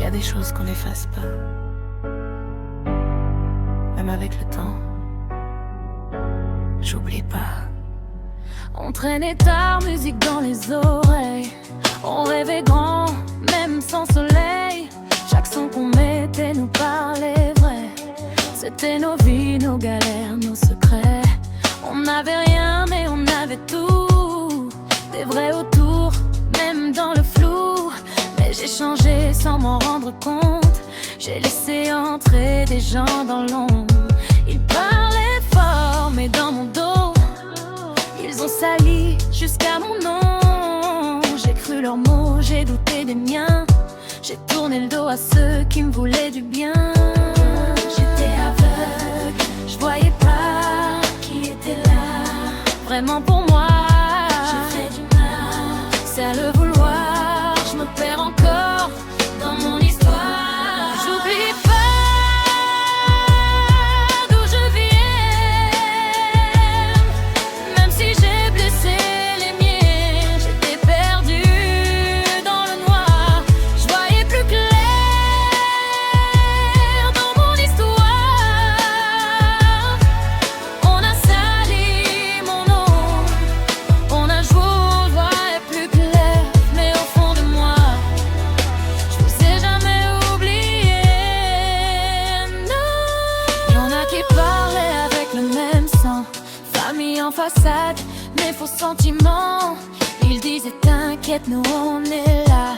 a des choses qu'on n'efface pas, même avec le temps. J'oublie pas. On traînait tard, musique dans les oreilles. On rêvait grand, même sans soleil. Chaque son qu'on mettait nous parlait vrai. C'était nos vies, nos galères, nos secrets. On n'avait rien mais on avait tout. Des vrais autour, même dans le flou. Mais j'ai changé sans m'en rendre compte. J'ai laissé entrer des gens dans l'ombre. Ils parlaient fort mais dans mon dos ils ont sali jusqu'à mon nom. J'ai cru leurs mots, j'ai douté des miens. J'ai tourné le dos à ceux qui me voulaient du bien. J'étais aveugle, je voyais pas qui était là vraiment pour moi. J'ai fait du mal, c'est à le vouloir. Je me perds encore dans mon histoire. J'oublie pas d'où je viens, même si j'ai blessé les miens. J'étais perdu dans le noir, je voyais plus clair dans mon histoire. On a sali mon nom, on a joué, je voyais plus clair. Mais au fond de moi, je vous ai jamais oublié, non. Y'en a qui parlaient avec le même sang, famille en façade, mais faux sentiments. Ils disaient t'inquiète, nous on est là.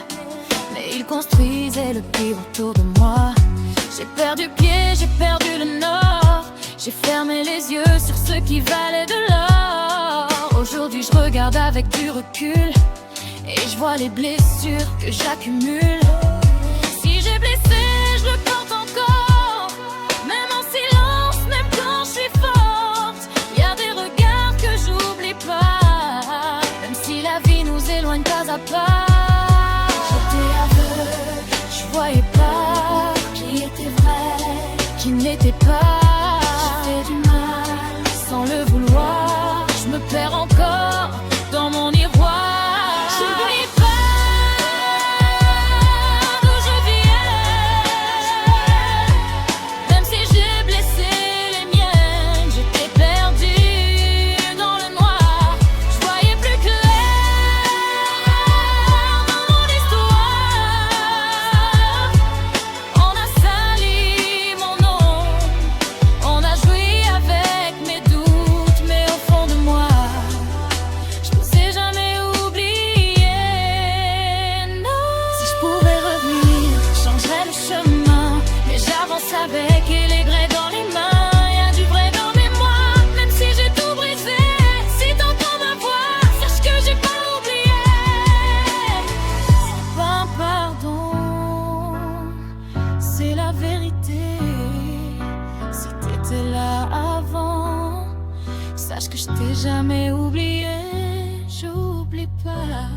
Mais ils construisaient le pire autour de moi. J'ai perdu pied, j'ai perdu le nord. J'ai fermé les yeux sur ceux qui valaient de l'or. Aujourd'hui je regarde avec du recul et je vois les blessures que j'accumule. Si j'ai blessé, je le porte encore. Même en silence, même quand je suis forte. Y a des regards que j'oublie pas, même si la vie nous éloigne pas à pas. J'étais aveugle, je voyais pas qui était vrai, qui n'était pas. J'ai fait du mal sans le vouloir. Je me perds encore dans mon miroir. J'oublie pas d'où je viens, même si j'ai blessé les miennes. J'étais perdu dans le noir, je voyais plus clair dans mon histoire. On a sali mon nom, on a joué avec mes doutes. Mais au fond de moi, je ne sais jamais oublier, non. Si je pouvais revenir, je changerais le chemin. Mais j'avance avec et les grès dans les mains. Y a du vrai dans mes mois, même si j'ai tout brisé. Si t'entends ma voix, sache que j'ai pas oublié. C'est pas un pardon, c'est la vérité. Si t'étais là avant, sache que je t'ai jamais oublié. J'oublie pas.